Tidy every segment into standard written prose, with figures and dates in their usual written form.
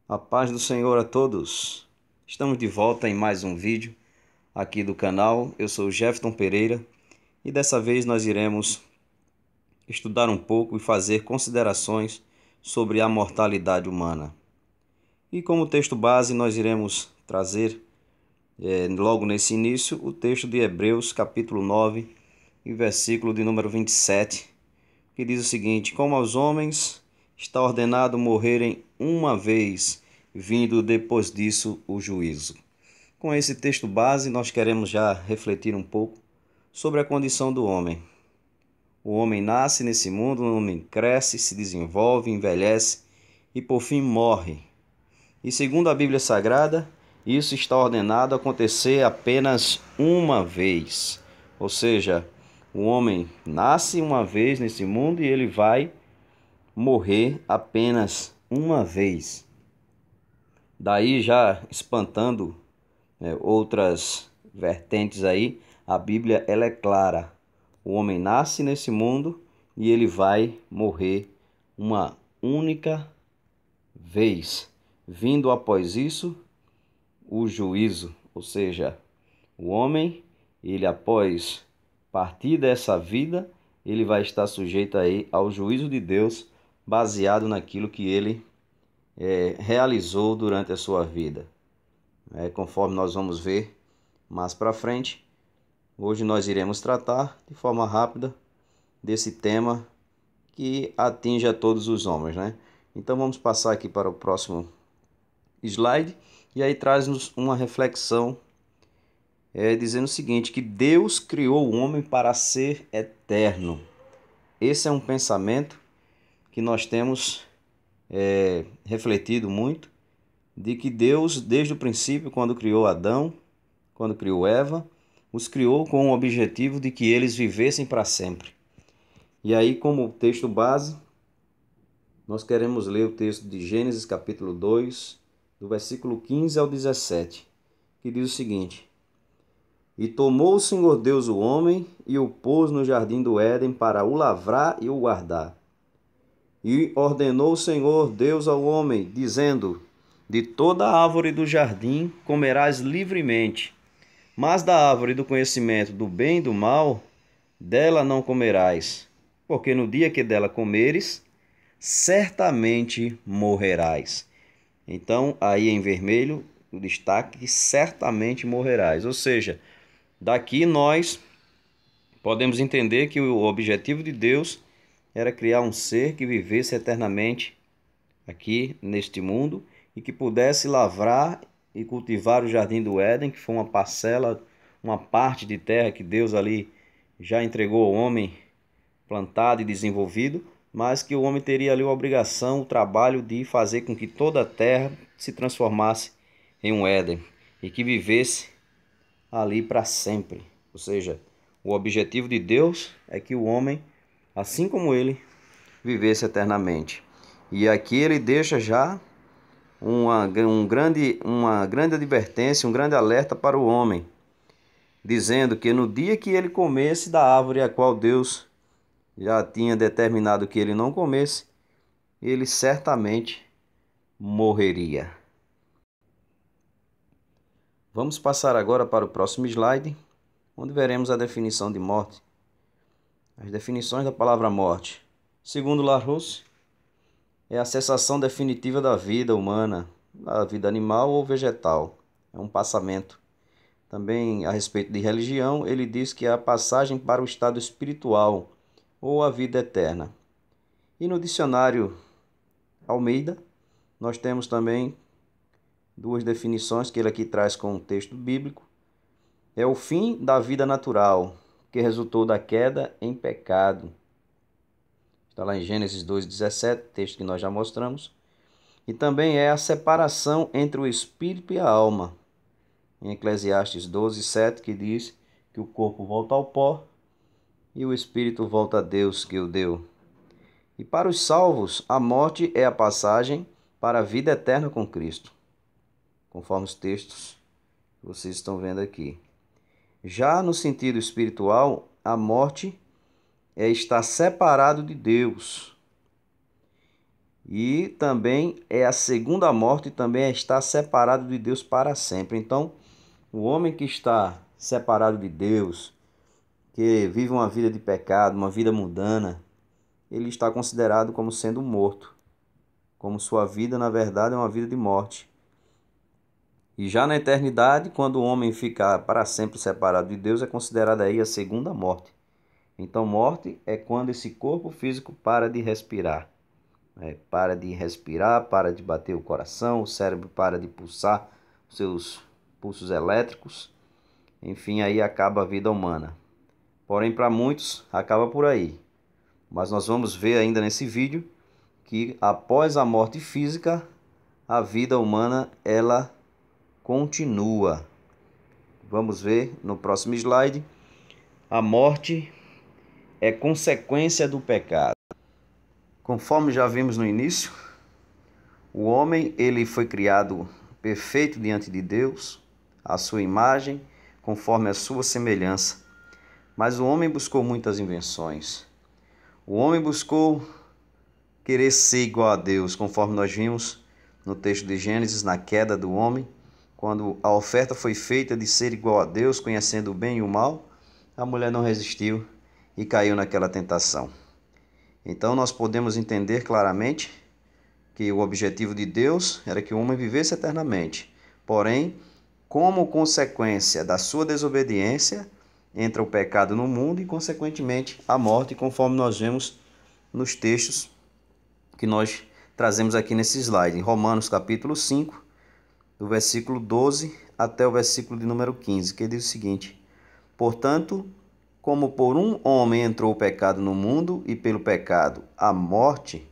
A paz do Senhor a todos. Estamos de volta em mais um vídeo aqui do canal. Eu sou Jefferson Pereira e dessa vez nós iremos estudar um pouco e fazer considerações sobre a mortalidade humana. E como texto base nós iremos trazer logo nesse início o texto de Hebreus capítulo 9 e versículo de número 27, que diz o seguinte: como aos homens está ordenado morrerem uma vez, vindo depois disso o juízo. Com esse texto base, nós queremos já refletir um pouco sobre a condição do homem. O homem nasce nesse mundo, o homem cresce, se desenvolve, envelhece e por fim morre. E segundo a Bíblia Sagrada, isso está ordenado a acontecer apenas uma vez. Ou seja, o homem nasce uma vez nesse mundo e ele vai morrer apenas uma vez. Daí já espantando outras vertentes aí, a Bíblia ela é clara. O homem nasce nesse mundo e ele vai morrer uma única vez. Vindo após isso o juízo, ou seja, o homem, ele após partir dessa vida, ele vai estar sujeito aí ao juízo de Deus, baseado naquilo que ele realizou durante a sua vida. Conforme nós vamos ver mais para frente, hoje nós iremos tratar de forma rápida desse tema que atinge a todos os homens, né? Então vamos passar aqui para o próximo slide e aí traz-nos uma reflexão dizendo o seguinte, que Deus criou o homem para ser eterno. Esse é um pensamento que nós temos refletido muito, de que Deus, desde o princípio, quando criou Adão, quando criou Eva, os criou com o objetivo de que eles vivessem para sempre. E aí, como texto base, nós queremos ler o texto de Gênesis capítulo 2, do versículo 15 ao 17, que diz o seguinte: e tomou o Senhor Deus o homem e o pôs no jardim do Éden para o lavrar e o guardar. E ordenou o Senhor Deus ao homem, dizendo: de toda árvore do jardim comerás livremente, mas da árvore do conhecimento do bem e do mal, dela não comerás, porque no dia que dela comeres, certamente morrerás. Então, aí em vermelho, o destaque: certamente morrerás. Ou seja, daqui nós podemos entender que o objetivo de Deus era criar um ser que vivesse eternamente aqui neste mundo e que pudesse lavrar e cultivar o jardim do Éden, que foi uma parcela, uma parte de terra que Deus ali já entregou ao homem, plantado e desenvolvido, mas que o homem teria ali a obrigação, o trabalho de fazer com que toda a terra se transformasse em um Éden e que vivesse ali para sempre. Ou seja, o objetivo de Deus é que o homem, assim como ele, vivesse eternamente. E aqui ele deixa já uma grande advertência, um grande alerta para o homem, dizendo que no dia que ele comesse da árvore a qual Deus já tinha determinado que ele não comesse, ele certamente morreria. Vamos passar agora para o próximo slide, onde veremos a definição de morte. As definições da palavra morte. Segundo Larousse, é a cessação definitiva da vida humana, da vida animal ou vegetal. É um passamento. Também a respeito de religião, ele diz que é a passagem para o estado espiritual ou a vida eterna. E no dicionário Almeida, nós temos também duas definições que ele aqui traz com um texto bíblico. É o fim da vida natural, que resultou da queda em pecado. Está lá em Gênesis 2,17, texto que nós já mostramos. E também é a separação entre o espírito e a alma, em Eclesiastes 12:7, que diz que o corpo volta ao pó e o espírito volta a Deus que o deu. E para os salvos, a morte é a passagem para a vida eterna com Cristo, conforme os textos que vocês estão vendo aqui. Já no sentido espiritual, a morte é estar separado de Deus. E também é a segunda morte, também é estar separado de Deus para sempre. Então, o homem que está separado de Deus, que vive uma vida de pecado, uma vida mundana, ele está considerado como sendo morto, como sua vida, na verdade, é uma vida de morte. E já na eternidade, quando o homem ficar para sempre separado de Deus, é considerada aí a segunda morte. Então, morte é quando esse corpo físico para de respirar. Para de respirar, para de bater o coração, o cérebro para de pulsar os seus pulsos elétricos. Enfim, aí acaba a vida humana. Porém, para muitos, acaba por aí. Mas nós vamos ver ainda nesse vídeo que após a morte física, a vida humana ela continua. Vamos ver no próximo slide. A morte é consequência do pecado. Conforme já vimos no início, o homem ele foi criado perfeito diante de Deus, à sua imagem, conforme a sua semelhança. Mas o homem buscou muitas invenções. O homem buscou querer ser igual a Deus, conforme nós vimos no texto de Gênesis, na queda do homem, quando a oferta foi feita de ser igual a Deus, conhecendo o bem e o mal, a mulher não resistiu e caiu naquela tentação. Então nós podemos entender claramente que o objetivo de Deus era que o homem vivesse eternamente. Porém, como consequência da sua desobediência, entra o pecado no mundo e, consequentemente, a morte, conforme nós vemos nos textos que nós trazemos aqui nesse slide. Em Romanos capítulo 5, do versículo 12 até o versículo de número 15, que diz o seguinte: Portanto, como por um homem entrou o pecado no mundo e pelo pecado a morte,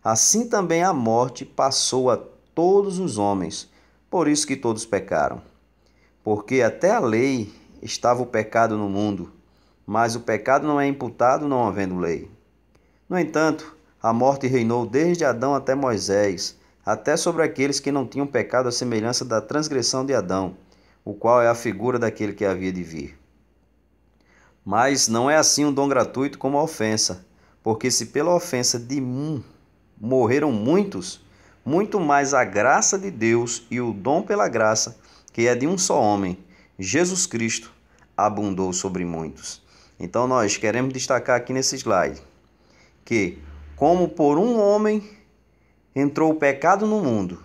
assim também a morte passou a todos os homens, por isso que todos pecaram. Porque até a lei estava o pecado no mundo, mas o pecado não é imputado não havendo lei. No entanto, a morte reinou desde Adão até Moisés, até sobre aqueles que não tinham pecado à semelhança da transgressão de Adão, o qual é a figura daquele que havia de vir. Mas não é assim um dom gratuito como a ofensa, porque se pela ofensa de um morreram muitos, muito mais a graça de Deus e o dom pela graça, que é de um só homem, Jesus Cristo, abundou sobre muitos. Então nós queremos destacar aqui nesse slide que, como por um homem entrou o pecado no mundo,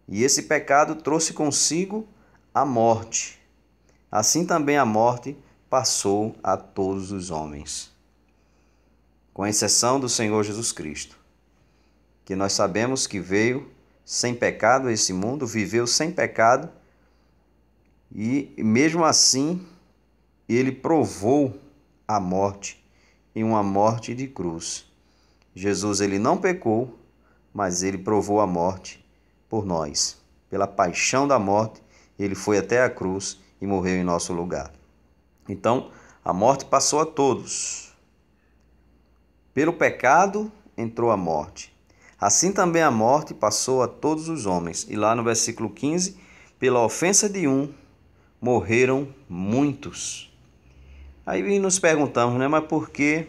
e esse pecado trouxe consigo a morte, assim também a morte passou a todos os homens, com exceção do Senhor Jesus Cristo, que nós sabemos que veio sem pecado a esse mundo, viveu sem pecado, e mesmo assim ele provou a morte, em uma morte de cruz. Jesus ele não pecou, mas ele provou a morte por nós. Pela paixão da morte, ele foi até a cruz e morreu em nosso lugar. Então, a morte passou a todos. Pelo pecado entrou a morte. Assim também a morte passou a todos os homens. E lá no versículo 15, pela ofensa de um, morreram muitos. Aí nos perguntamos, mas por que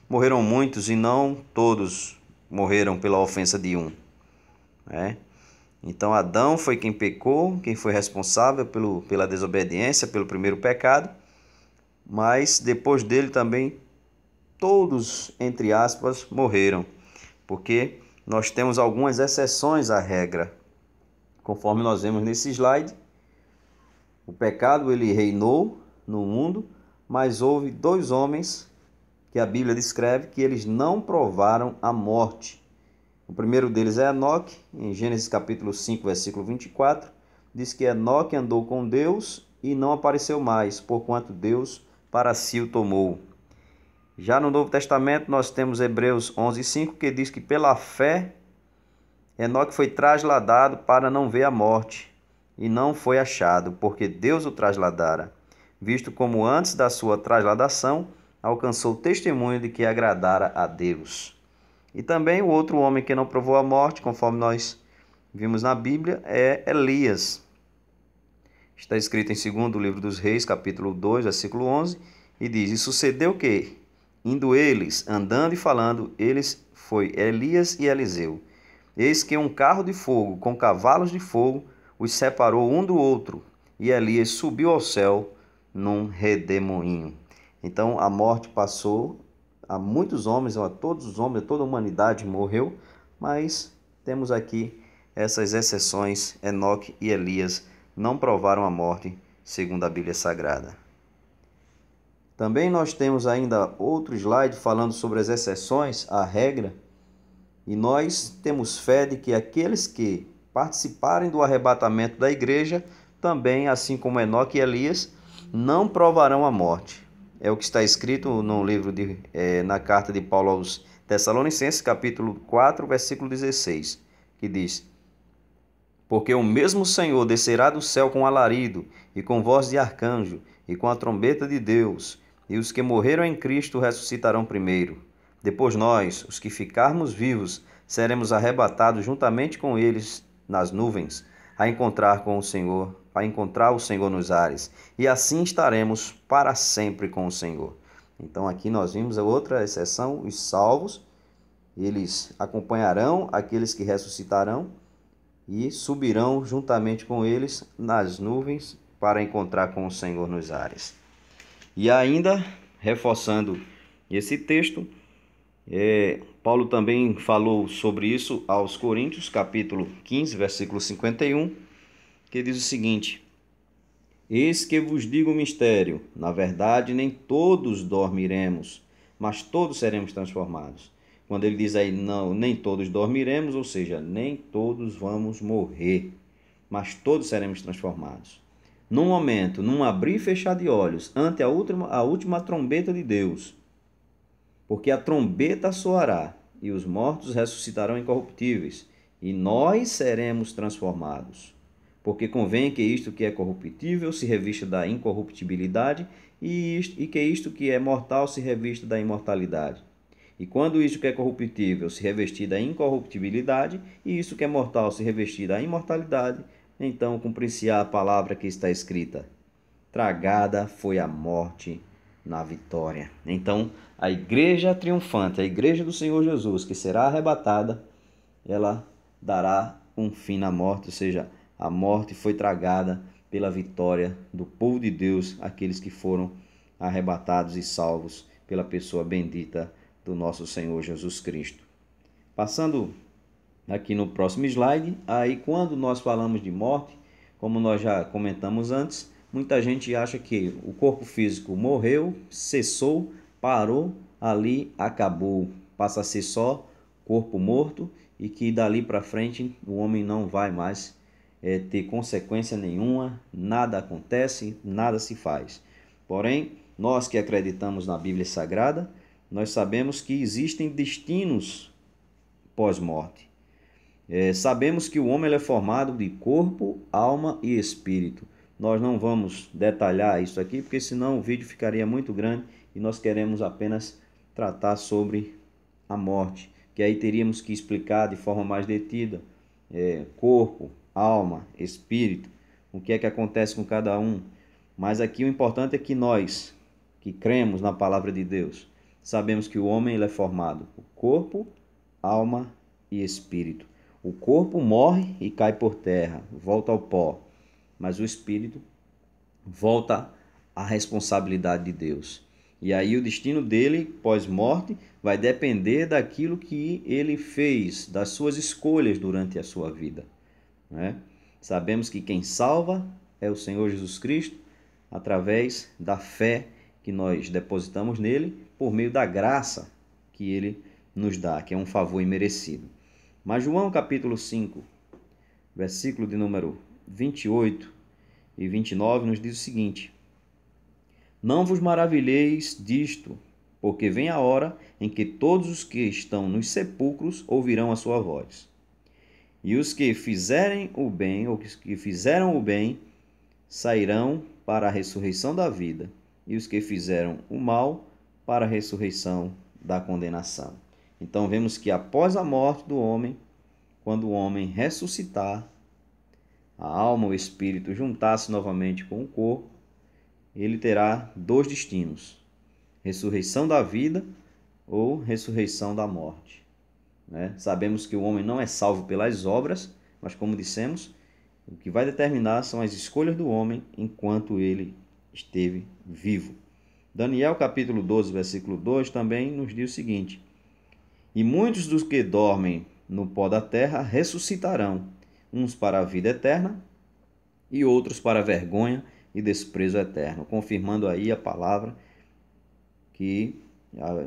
morreram muitos e não todos morreram pela ofensa de um? Então Adão foi quem pecou, quem foi responsável pela desobediência, pelo primeiro pecado, mas depois dele também todos, entre aspas, morreram, porque nós temos algumas exceções à regra. Conforme nós vemos nesse slide, o pecado ele reinou no mundo, mas houve dois homens que a Bíblia descreve que eles não provaram a morte. O primeiro deles é Enoque, em Gênesis capítulo 5, versículo 24, diz que Enoque andou com Deus e não apareceu mais, porquanto Deus para si o tomou. Já no Novo Testamento nós temos Hebreus 11:5, que diz que pela fé Enoque foi trasladado para não ver a morte, e não foi achado, porque Deus o trasladara, visto como antes da sua trasladação alcançou o testemunho de que agradara a Deus. E também o outro homem que não provou a morte, conforme nós vimos na Bíblia, é Elias. Está escrito em 2º livro dos Reis, capítulo 2, versículo 11, e diz: E sucedeu que, indo eles, andando e falando, eles foi Elias e Eliseu. Eis que um carro de fogo com cavalos de fogo os separou um do outro, e Elias subiu ao céu num redemoinho. Então a morte passou a muitos homens, a todos os homens, toda a humanidade morreu, mas temos aqui essas exceções. Enoque e Elias não provaram a morte, segundo a Bíblia Sagrada. Também nós temos ainda outro slide falando sobre as exceções à regra, e nós temos fé de que aqueles que participarem do arrebatamento da igreja, também, assim como Enoque e Elias, não provarão a morte. É o que está escrito no livro na carta de Paulo aos Tessalonicenses, capítulo 4, versículo 16, que diz: Porque o mesmo Senhor descerá do céu com alarido, e com voz de arcanjo, e com a trombeta de Deus, e os que morreram em Cristo ressuscitarão primeiro. Depois nós, os que ficarmos vivos, seremos arrebatados juntamente com eles nas nuvens, a encontrar o Senhor nos ares, e assim estaremos para sempre com o Senhor. Então aqui nós vimos a outra exceção, os salvos, eles acompanharão aqueles que ressuscitarão e subirão juntamente com eles nas nuvens para encontrar com o Senhor nos ares. E ainda, reforçando esse texto, Paulo também falou sobre isso aos Coríntios, capítulo 15, versículo 51, que diz o seguinte: Eis que vos digo o mistério, na verdade nem todos dormiremos, mas todos seremos transformados. Quando ele diz aí, não, nem todos dormiremos, ou seja, nem todos vamos morrer, mas todos seremos transformados. Num momento, num abrir e fechar de olhos, ante a última trombeta de Deus, porque a trombeta soará, e os mortos ressuscitarão incorruptíveis, e nós seremos transformados. Porque convém que isto que é corruptível se revista da incorruptibilidade, e que isto que é mortal se revista da imortalidade. E quando isto que é corruptível se revestir da incorruptibilidade, e isto que é mortal se revestir da imortalidade, então cumprir-se-á a palavra que está escrita: tragada foi a morte na vitória. Então, a igreja triunfante, a igreja do Senhor Jesus, que será arrebatada, ela dará um fim na morte, ou seja, a morte foi tragada pela vitória do povo de Deus, aqueles que foram arrebatados e salvos pela pessoa bendita do nosso Senhor Jesus Cristo. Passando aqui no próximo slide, aí quando nós falamos de morte, como nós já comentamos antes, muita gente acha que o corpo físico morreu, cessou, parou, ali acabou, passa a ser só corpo morto e que dali para frente o homem não vai mais ter consequência nenhuma, nada acontece, nada se faz. Porém, nós que acreditamos na Bíblia Sagrada, nós sabemos que existem destinos pós-morte. Sabemos que o homem é formado de corpo, alma e espírito. Nós não vamos detalhar isso aqui, porque senão o vídeo ficaria muito grande e nós queremos apenas tratar sobre a morte, que aí teríamos que explicar de forma mais detida corpo, alma, espírito, o que é que acontece com cada um. Mas aqui o importante é que nós, que cremos na palavra de Deus, sabemos que o homem ele é formado por corpo, alma e espírito. O corpo morre e cai por terra, volta ao pó, mas o espírito volta à responsabilidade de Deus. E aí o destino dele, pós-morte, vai depender daquilo que ele fez, das suas escolhas durante a sua vida, né? Sabemos que quem salva é o Senhor Jesus Cristo, através da fé que nós depositamos nele, por meio da graça que ele nos dá, que é um favor imerecido. Mas João capítulo 5, versículo de número 28 e 29 nos diz o seguinte: Não vos maravilheis disto, porque vem a hora em que todos os que estão nos sepulcros ouvirão a sua voz. E os que fizerem o bem, ou que fizeram o bem, sairão para a ressurreição da vida, e os que fizeram o mal, para a ressurreição da condenação. Então vemos que após a morte do homem, quando o homem ressuscitar, a alma, o espírito juntar-se novamente com o corpo, ele terá dois destinos. ressurreição da vida ou ressurreição da morte, né? Sabemos que o homem não é salvo pelas obras, mas como dissemos, o que vai determinar são as escolhas do homem enquanto ele esteve vivo. Daniel capítulo 12, versículo 2 também nos diz o seguinte: e muitos dos que dormem no pó da terra ressuscitarão, uns para a vida eterna e outros para a vergonha e desprezo eterno, confirmando aí a palavra que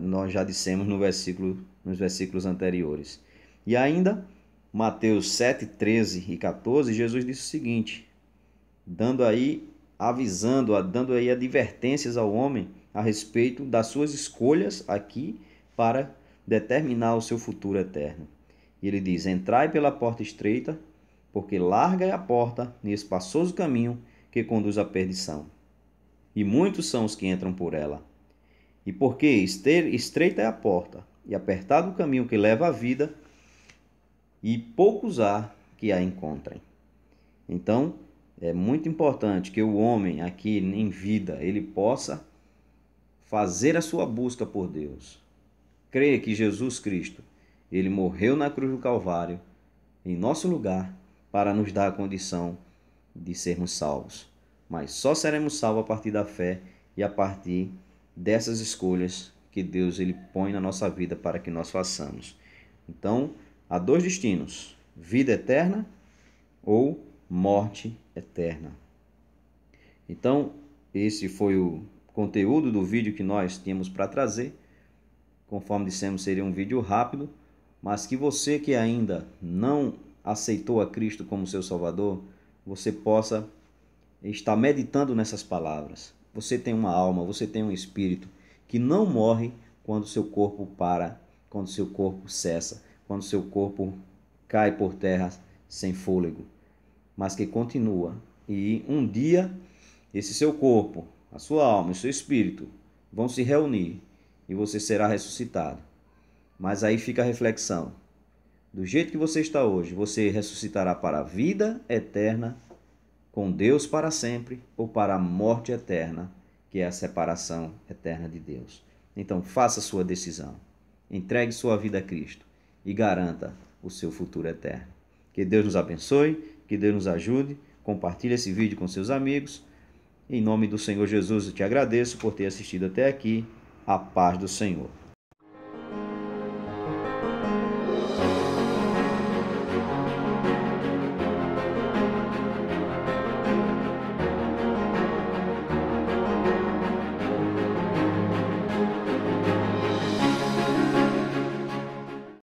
nós já dissemos nos versículos anteriores. E ainda, Mateus 7, 13 e 14, Jesus disse o seguinte, dando aí advertências ao homem a respeito das suas escolhas aqui para determinar o seu futuro eterno. E ele diz: entrai pela porta estreita, porque larga é a porta e espaçoso o caminho que conduz à perdição, e muitos são os que entram por ela. E porque estreita é a porta, e apertado o caminho que leva à vida, e poucos há que a encontrem. Então, é muito importante que o homem aqui em vida, ele possa fazer a sua busca por Deus. Creia que Jesus Cristo, ele morreu na cruz do Calvário, em nosso lugar, para nos dar a condição de sermos salvos. Mas só seremos salvos a partir da fé e a partir dessas escolhas que Deus ele põe na nossa vida para que nós façamos. Então, há dois destinos: vida eterna ou morte eterna. Então, esse foi o conteúdo do vídeo que nós tínhamos para trazer. Conforme dissemos, seria um vídeo rápido, mas que você que ainda não aceitou a Cristo como seu Salvador, você possa estar meditando nessas palavras. Você tem uma alma, você tem um espírito que não morre quando seu corpo para, quando seu corpo cessa, quando seu corpo cai por terra sem fôlego, mas que continua. E um dia, esse seu corpo, a sua alma e o seu espírito vão se reunir e você será ressuscitado. Mas aí fica a reflexão. Do jeito que você está hoje, você ressuscitará para a vida eterna com Deus para sempre ou para a morte eterna, que é a separação eterna de Deus. Então faça a sua decisão. Entregue sua vida a Cristo e garanta o seu futuro eterno. Que Deus nos abençoe, que Deus nos ajude. Compartilhe esse vídeo com seus amigos. Em nome do Senhor Jesus, eu te agradeço por ter assistido até aqui. A paz do Senhor.